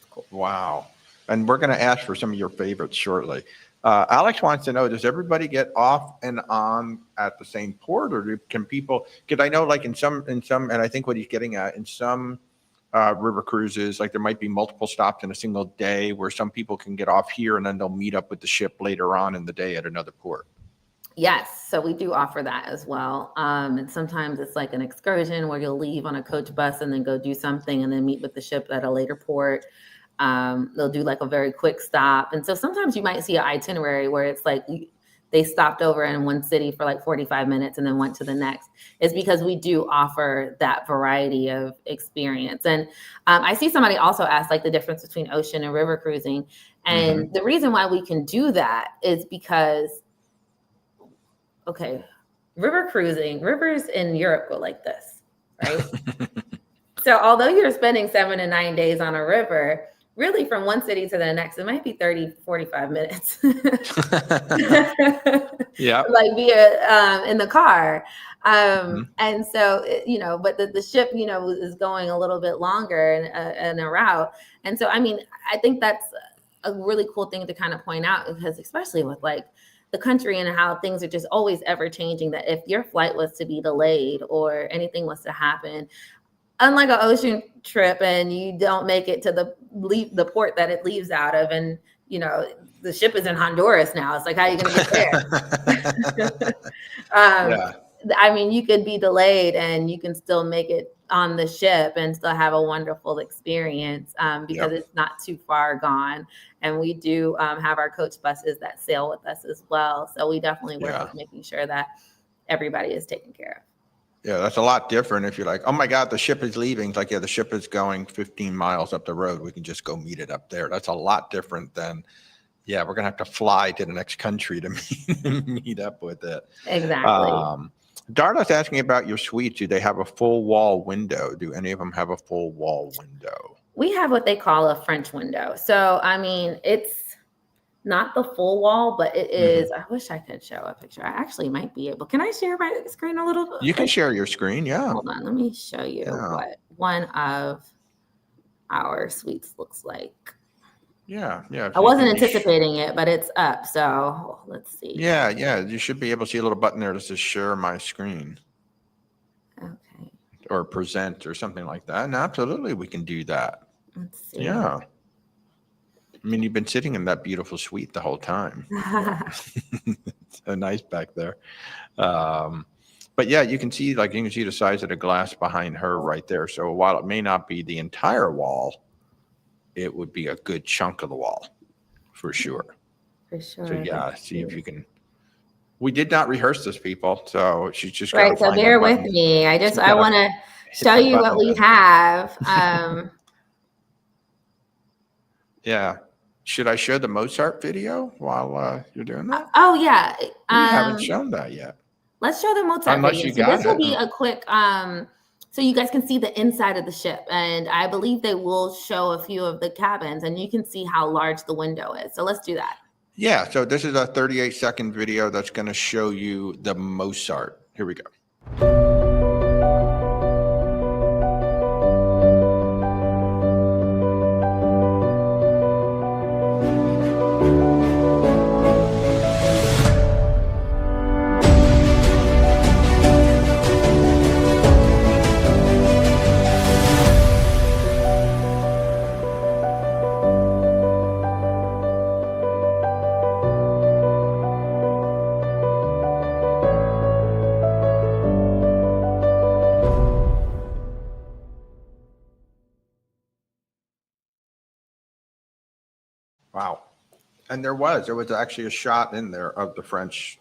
Cool. Wow. And we're going to ask for some of your favorites shortly. Alex wants to know, does everybody get off and on at the same port, or can people, because I know like in some, and I think what he's getting at, in some river cruises, like there might be multiple stops in a single day where some people can get off here and then they'll meet up with the ship later on in the day at another port. Yes, so we do offer that as well. And sometimes it's like an excursion where you'll leave on a coach bus and then go do something and then meet with the ship at a later port. They'll do like a very quick stop. And so sometimes you might see an itinerary where it's like they stopped over in one city for like 45 minutes and then went to the next. It's because we do offer that variety of experience. And I see somebody also ask like the difference between ocean and river cruising. And the reason why we can do that is because, okay, rivers in Europe go like this, right? So although you're spending 7 to 9 days on a river, really from one city to the next, it might be 30, 45 minutes. Yeah. Like via in the car. And so, you know, but the ship, you know, is going a little bit longer in a route. And so, I mean, I think that's a really cool thing to kind of point out, because especially with like the country and how things are just always ever changing, that if your flight was to be delayed or anything was to happen, unlike an ocean trip and you don't make it to the port that it leaves out of, and you know the ship is in Honduras now, it's like, how are you going to get there? I mean, you could be delayed and you can still make it on the ship and still have a wonderful experience because it's not too far gone. And we do have our coach buses that sail with us as well. So we definitely work with making sure that everybody is taken care of. Yeah, that's a lot different if you're like, oh my God, the ship is leaving. It's like, yeah, the ship is going 15 miles up the road. We can just go meet it up there. That's a lot different than, yeah, we're going to have to fly to the next country to meet up with it. Exactly. Darla's asking about your suites. Do they have a full wall window? Do any of them have a full wall window? We have what they call a French window. So, I mean, it's not the full wall, but it is. I wish I could show a picture. I actually might be able. Can I share my screen a little bit? You can share your screen. Yeah. Hold on. Let me show you what one of our suites looks like. Yeah. Yeah. I wasn't anticipating it, but it's up. So let's see. Yeah. Yeah. You should be able to see a little button there that says share my screen. Okay. Or present or something like that. And absolutely, we can do that. Let's see. Yeah. I mean, you've been sitting in that beautiful suite the whole time. It's so nice back there. But yeah, you can see the size of the glass behind her right there. So while it may not be the entire wall, it would be a good chunk of the wall for sure. For sure. So yeah, see if you can. We did not rehearse this, people. So she's just got Right. to So find bear that with button. me. I She's want gotta to hit show the you what button we then. have. Yeah. Should I show the Mozart video while you're doing that? Oh yeah. We haven't shown that yet. Let's show the Mozart Unless video. you So got this will it. be a quick, so you guys can see the inside of the ship. And I believe they will show a few of the cabins and you can see how large the window is. So let's do that. Yeah. So this is a 38-second video that's going to show you the Mozart. Here we go. Wow. And there was actually a shot in there of the French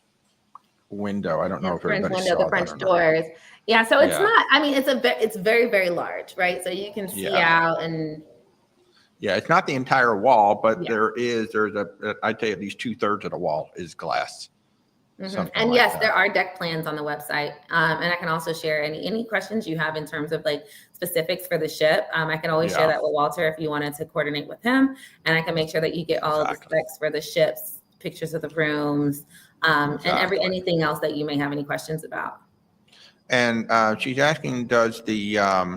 window. I don't know The if French everybody window, saw the French that or not. doors. Yeah. So it's Yeah. not, I mean, it's very, very large, right? So you can see Yeah. out and Yeah, it's not the entire wall, but yeah. I'd say at least 2/3 of the wall is glass. Mm-hmm. And like yes, that. there are deck plans on the website. And I can also share any questions you have in terms of like specifics for the ship. I can always share that with Walter if you wanted to coordinate with him. And I can make sure that you get all of the specs for the ships, pictures of the rooms, and anything else that you may have any questions about. And she's asking, is the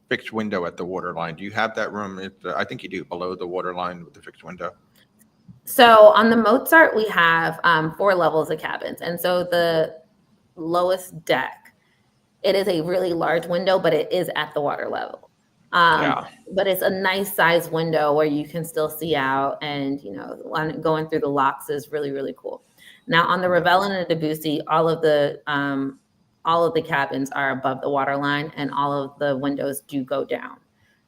fixed window at the waterline? Do you have that room? I think you do, below the waterline with the fixed window. So on the Mozart, we have 4 levels of cabins. And so the lowest deck, it is a really large window, but it is at the water level. But it's a nice size window where you can still see out, and going through the locks is really, really cool. Now on the Ravel and the Debussy, all of the cabins are above the water line, and all of the windows do go down.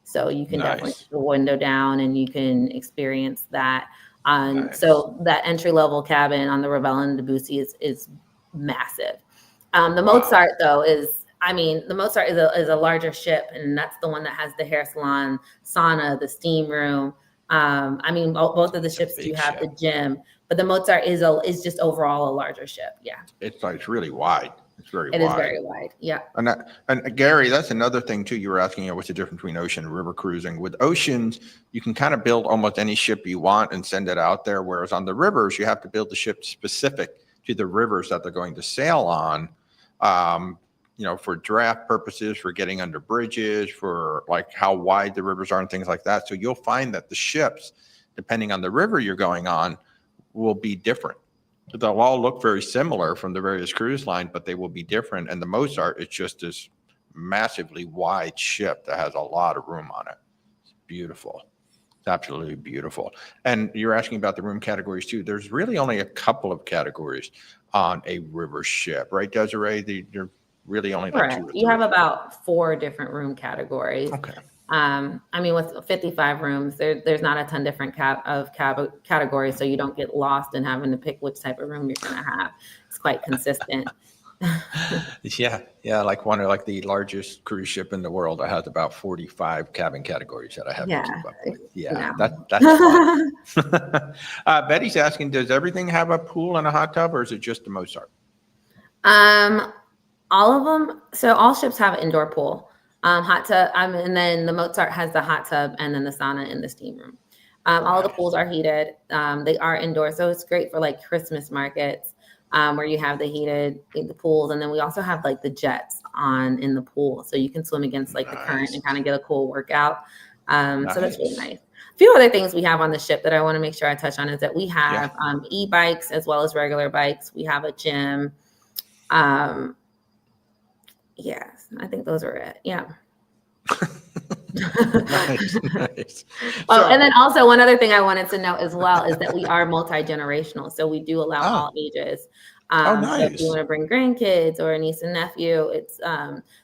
So you can definitely put the window down and you can experience that. So that entry level cabin on the Ravel and Debussy is massive. The Mozart though the Mozart is a larger ship, and that's the one that has the hair salon, sauna, the steam room. Both of the ships do have the gym, but the Mozart is just overall a larger ship. Yeah, it's really wide. It's very wide. It is very wide. Yeah. And Gary, that's another thing too. You were asking, what's the difference between ocean and river cruising? With oceans, you can kind of build almost any ship you want and send it out there. Whereas on the rivers, you have to build the ship specific to the rivers that they're going to sail on. For draft purposes, for getting under bridges, for like how wide the rivers are and things like that. So you'll find that the ships, depending on the river you're going on, will be different. They'll all look very similar from the various cruise line, but they will be different. And the Mozart is just this massively wide ship that has a lot of room on it. It's beautiful. It's absolutely beautiful. And you're asking about the room categories too. There's really only a couple of categories on a river ship, right, Desirey? You're really only like 2 or 3. You have about 4 different room categories. Okay. With 55 rooms, there's not a ton different categories, so you don't get lost in having to pick which type of room you're going to have. It's quite consistent. Yeah. Like one of the largest cruise ship in the world that has about 45 cabin categories that I have to keep up with. Yeah, that's fun. Betty's asking, does everything have a pool and a hot tub, or is it just the Mozart? All of them. So all ships have an indoor pool, hot tub, and then the Mozart has the hot tub and then the sauna in the steam room. All of the pools are heated. They are indoor, so it's great for like Christmas markets where you have the pools, and then we also have like the jets on in the pool, so you can swim against like the current and kind of get a cool workout. So that's really nice. A few other things we have on the ship that I want to make sure I touch on is that we have e-bikes as well as regular bikes. We have a gym. Yes, I think those are it. Yeah. Nice. And then also one other thing I wanted to note as well is that we are multi-generational. So we do allow all ages. Nice. So if you want to bring grandkids or a niece and nephew, it's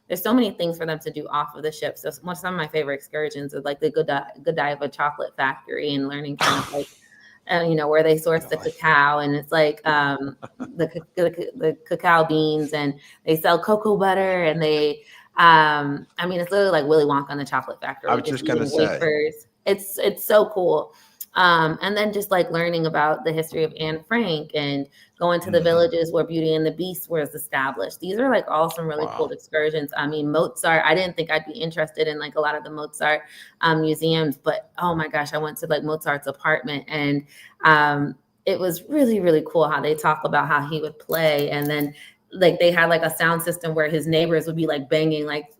there's so many things for them to do off of the ship. So some of my favorite excursions are like the Godiva chocolate factory and learning kind of like where they source the Really? cacao, and it's like the cacao beans, and they sell cocoa butter, and it's literally like Willy Wonka and the Chocolate I Factory, was just just gonna eating say. wafers. It's so cool. And then just like learning about the history of Anne Frank and going to the villages where Beauty and the Beast was established. These are like all some really cool Wow. excursions. I mean, Mozart, I didn't think I'd be interested in like a lot of the Mozart museums, but oh my gosh, I went to like Mozart's apartment, and it was really, really cool how they talk about how he would play. And then like they had like a sound system where his neighbors would be like banging, like,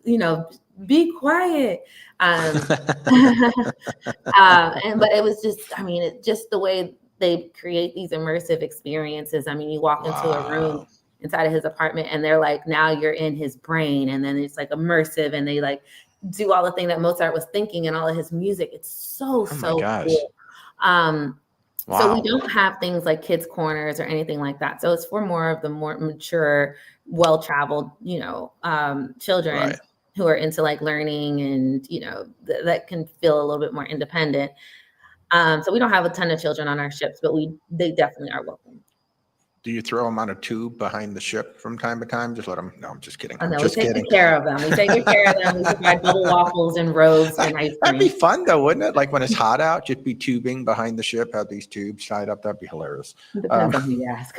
be quiet. But it was just, just the way they create these immersive experiences. I mean, you walk into a room Wow. inside of his apartment, and they're like, now you're in his brain, and then it's like immersive, and they like do all the thing that Mozart was thinking and all of his music. It's so, Oh my so gosh. cool. So we Wow. don't have things like kids corners or anything like that. So it's for more of the more mature, well-traveled, children Right. who are into like learning, and that can feel a little bit more independent. So we don't have a ton of children on our ships, but they definitely are welcome. Do you throw them on a tube behind the ship from time to time? Just let them. No, I'm just kidding. Oh I'm no, we just take kidding. good care of them. We take good care of them. We provide bubble waffles and robes and ice That'd be cream. fun though, wouldn't it? Like when it's hot out, just be tubing behind the ship, have these tubes tied up. That'd be hilarious. Depends on who you ask.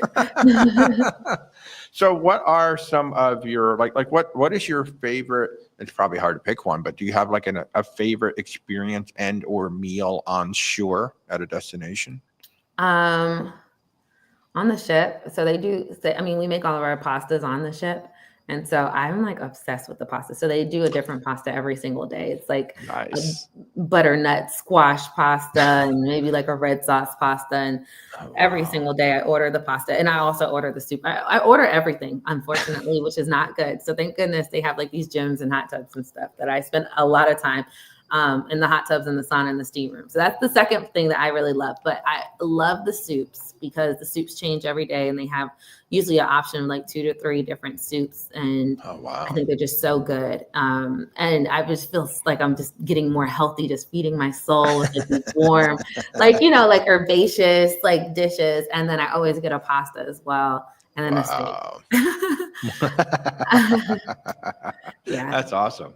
So what are some of your what is your favorite? It's probably hard to pick one, but do you have like a favorite experience and or meal on shore at a destination? On the ship, so they do say, we make all of our pastas on the ship. And so I'm like obsessed with the pasta. So they do a different pasta every single day. It's like a Nice. butternut squash pasta and maybe like a red sauce pasta. And Oh, every wow. single day I order the pasta, and I also order the soup. I order everything, unfortunately, which is not good. So thank goodness they have like these gyms and hot tubs and stuff that I spend a lot of time in the hot tubs and the sauna and the steam room. So that's the second thing that I really love. But I love the soups because the soups change every day, and they have usually an option of like 2 to 3 different soups. And Oh, I wow. think they're just so good. And I just feel like I'm just getting more healthy, just feeding my soul with like these warm, like herbaceous like dishes. And then I always get a pasta as well, and then a steak. Wow. Yeah. That's awesome.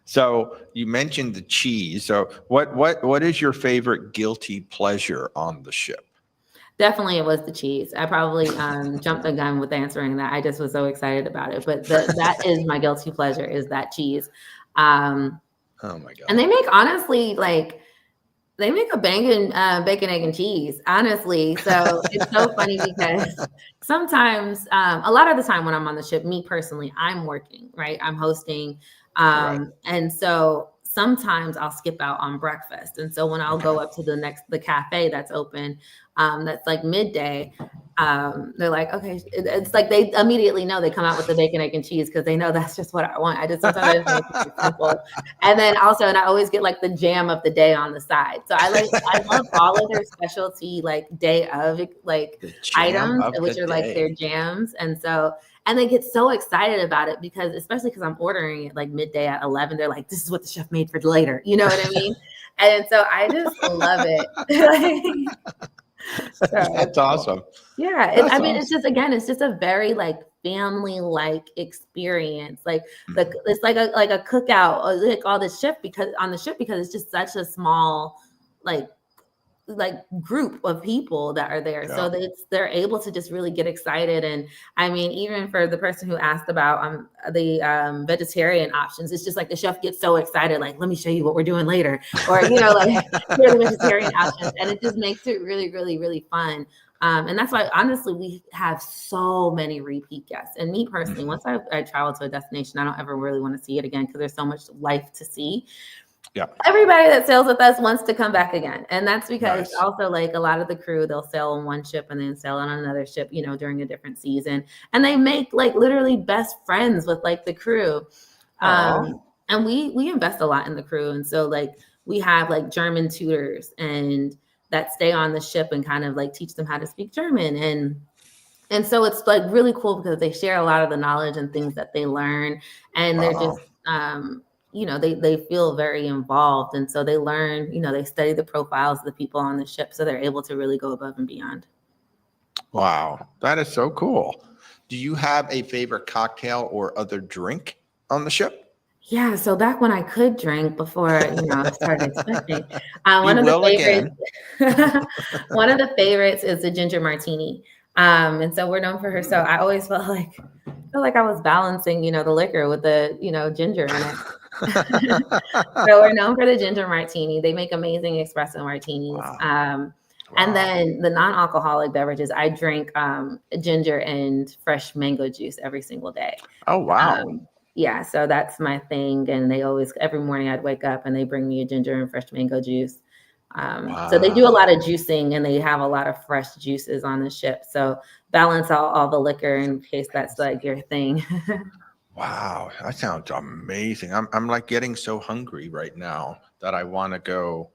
So you mentioned the cheese. So what is your favorite guilty pleasure on the ship? Definitely, it was the cheese. I probably jumped the gun with answering that. I just was so excited about it. But that is my guilty pleasure, is that cheese. Um, Oh my God. and they make, honestly, like they make a banging bacon, egg, and cheese, honestly. So it's so funny because sometimes, a lot of the time when I'm on the ship, me personally, I'm working, right? I'm hosting. Right. And so sometimes I'll skip out on breakfast. And so when I'll go Okay. up to the cafe that's open, that's like midday, they're like, okay, it's like they immediately know. They come out with the bacon, egg, and cheese because they know that's just what I want. Sometimes I just make it simple. And then also, and I always get like the jam of the day on the side. So I love all of their specialty like day of like The jam items, of which the are like their day. jams. And they get so excited about it because, especially because I'm ordering it like midday at 11, they're like, this is what the chef made for later. You know what I mean? And so I just love it. So That's it's cool. awesome. Yeah. That's It's awesome. just, again, it's just a very like family-like experience. Like Mhm. it's like a cookout, or like all the ship because on the ship, because it's just such a small, like group of people that are there. Yeah. So they're able to just really get excited. And even for the person who asked about the vegetarian options, it's just like the chef gets so excited, like, let me show you what we're doing later. Or, like, here are the vegetarian options. And it just makes it really, really, really fun. And that's why, honestly, we have so many repeat guests. And me personally, Mhm. once I travel to a destination, I don't ever really want to see it again because there's so much life to see. Yeah. Everybody that sails with us wants to come back again. And that's because Nice. also, like, a lot of the crew, they'll sail on one ship and then sail on another ship, during a different season. And they make like literally best friends with like the crew. Oh. And we invest a lot in the crew. And so like we have like German tutors and that stay on the ship and kind of like teach them how to speak German. And so it's like really cool because they share a lot of the knowledge and things that they learn. And they're Wow. just they feel very involved. And so they learn, they study the profiles of the people on the ship. So they're able to really go above and beyond. Wow, that is so cool. Do you have a favorite cocktail or other drink on the ship? Yeah, so back when I could drink before, I started expecting, You one of the will favorites, again. one of the favorites is the ginger martini. And so we're known for her. So I always felt like I was balancing, the liquor with the, ginger in it. So we're known for the ginger martini. They make amazing espresso martinis. Wow. And Wow. then the non-alcoholic beverages, I drink ginger and fresh mango juice every single day. Oh, wow. Yeah, so that's my thing. And they always, every morning I'd wake up and they bring me a ginger and fresh mango juice. So they do a lot of juicing and they have a lot of fresh juices on the ship. So balance out all the liquor in case that's like your thing. Wow, that sounds amazing. I'm like getting so hungry right now that I want to go.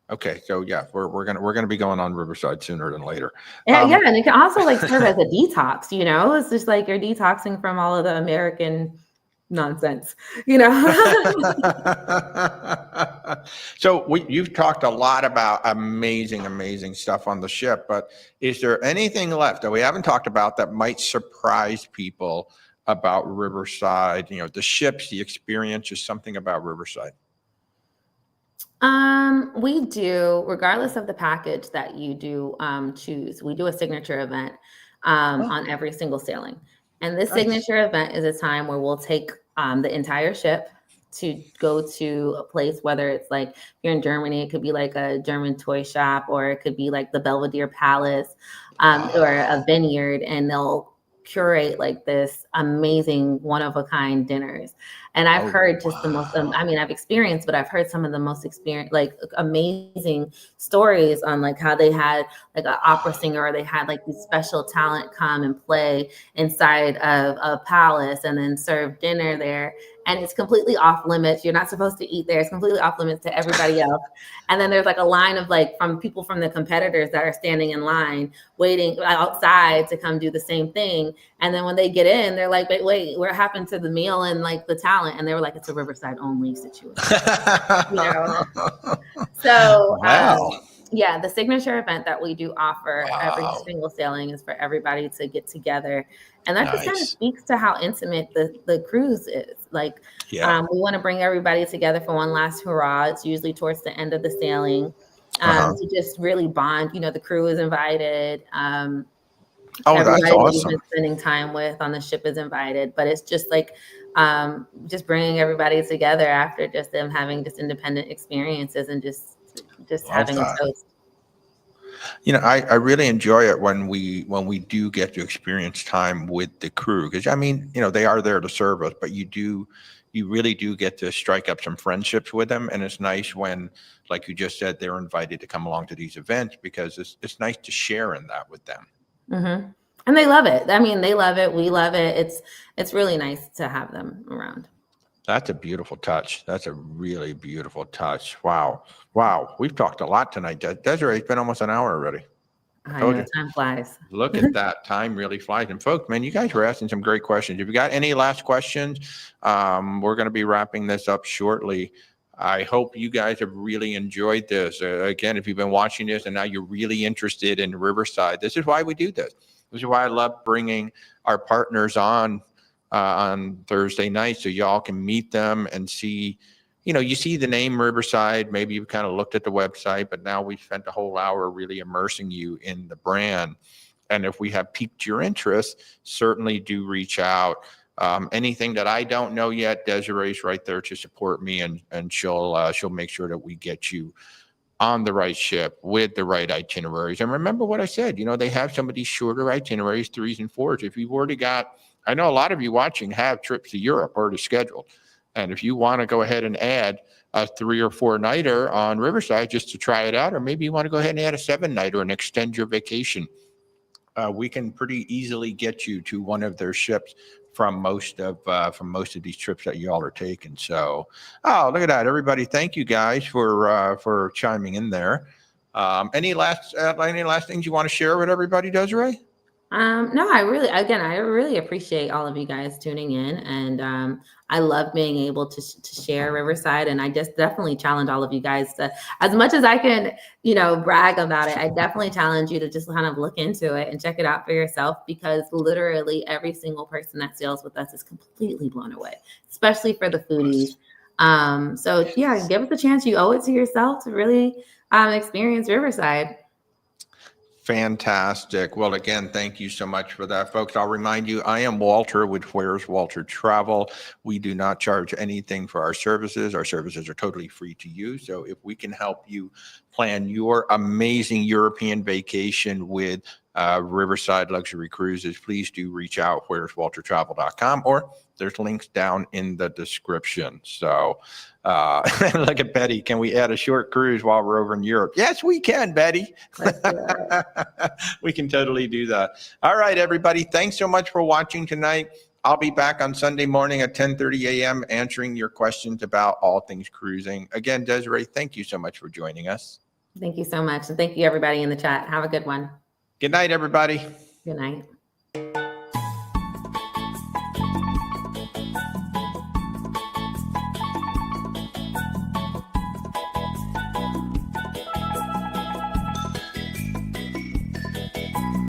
Okay, so yeah, we're gonna be going on Riverside sooner than later. Yeah, and it can also like serve as a detox, It's just like you're detoxing from all of the American nonsense, So you've talked a lot about amazing stuff on the ship, but is there anything left that we haven't talked about that might surprise people about Riverside? The ships, the experience, just something about Riverside. We do, regardless of the package that you do choose, we do a signature event on every single sailing. And this signature event is a time where we'll take the entire ship to go to a place, whether it's like if you're in Germany, it could be like a German toy shop, or it could be like the Belvedere Palace or a vineyard, and they'll curate like this amazing one-of-a-kind dinners. And I've heard just the most, I've experienced, but I've heard some of the most amazing stories on like how they had like an opera singer, or they had like these special talent come and play inside of a palace and then serve dinner there. And it's completely off limits. You're not supposed to eat there. It's completely off limits to everybody else. And then there's like a line of like from people from the competitors that are standing in line waiting outside to come do the same thing. And then when they get in, they're like, wait, what happened to the meal and like the talent? And they were like, it's a Riverside only situation. So yeah, the signature event that we do offer every single sailing is for everybody to get together. And that just kind of speaks to how intimate the cruise is. Like, we want to bring everybody together for one last hurrah. It's usually towards the end of the sailing to just really bond. The crew is invited. That's everybody that awesome. you've been spending time with on the ship is invited. But it's just like just bringing everybody together after just them having just independent experiences and just having a toast. I really enjoy it when we do get to experience time with the crew, because they are there to serve us, but you really do get to strike up some friendships with them. And it's nice when, like you just said, they're invited to come along to these events, because it's nice to share in that with them. Mm-hmm. And they love it. They love it. We love it. It's really nice to have them around. That's a beautiful touch. That's a really beautiful touch. Wow. We've talked a lot tonight. Desirey, it's been almost an hour already. I know, time flies. Look at that. Time really flies. And folks, man, you guys were asking some great questions. If you got any last questions, we're going to be wrapping this up shortly. I hope you guys have really enjoyed this. Again, if you've been watching this and now you're really interested in Riverside, this is why we do this. This is why I love bringing our partners on Thursday night, so y'all can meet them and see, you see the name Riverside, maybe you've kind of looked at the website, but now we've spent a whole hour really immersing you in the brand. And if we have piqued your interest, certainly do reach out. Anything that I don't know yet, Desirey's right there to support me, and she'll make sure that we get you on the right ship with the right itineraries. And remember what I said, they have some of these shorter itineraries, 3s and 4s. If you've already got, I know a lot of you watching have trips to Europe already scheduled. And if you want to go ahead and add a 3 or 4 nighter on Riverside just to try it out, or maybe you want to go ahead and add a 7 nighter and extend your vacation, we can pretty easily get you to one of their ships from most of these trips that y'all are taking. So, look at that, everybody! Thank you guys for chiming in there. Any last things you want to share with everybody, Desirey? No, I really appreciate all of you guys tuning in, and I love being able to share Riverside. And I just definitely challenge all of you guys to, as much as I can, brag about it, I definitely challenge you to just kind of look into it and check it out for yourself, because literally every single person that sails with us is completely blown away, especially for the foodies. So yeah, give us a chance. You owe it to yourself to really experience Riverside. Fantastic. Well, again, thank you so much for that, folks. I'll remind you, I am Walter with Where's Walter Travel. We do not charge anything for our services. Our services are totally free to you. So if we can help you plan your amazing European vacation with Riverside Luxury Cruises, please do reach out, where'swaltertravel.com, or there's links down in the description. So look at Betty. Can we add a short cruise while we're over in Europe? Yes, we can, Betty. We can totally do that. All right, everybody. Thanks so much for watching tonight. I'll be back on Sunday morning at 10:30 a.m. answering your questions about all things cruising. Again, Desirey, thank you so much for joining us. Thank you so much. And thank you, everybody in the chat. Have a good one. Good night, everybody. Good night.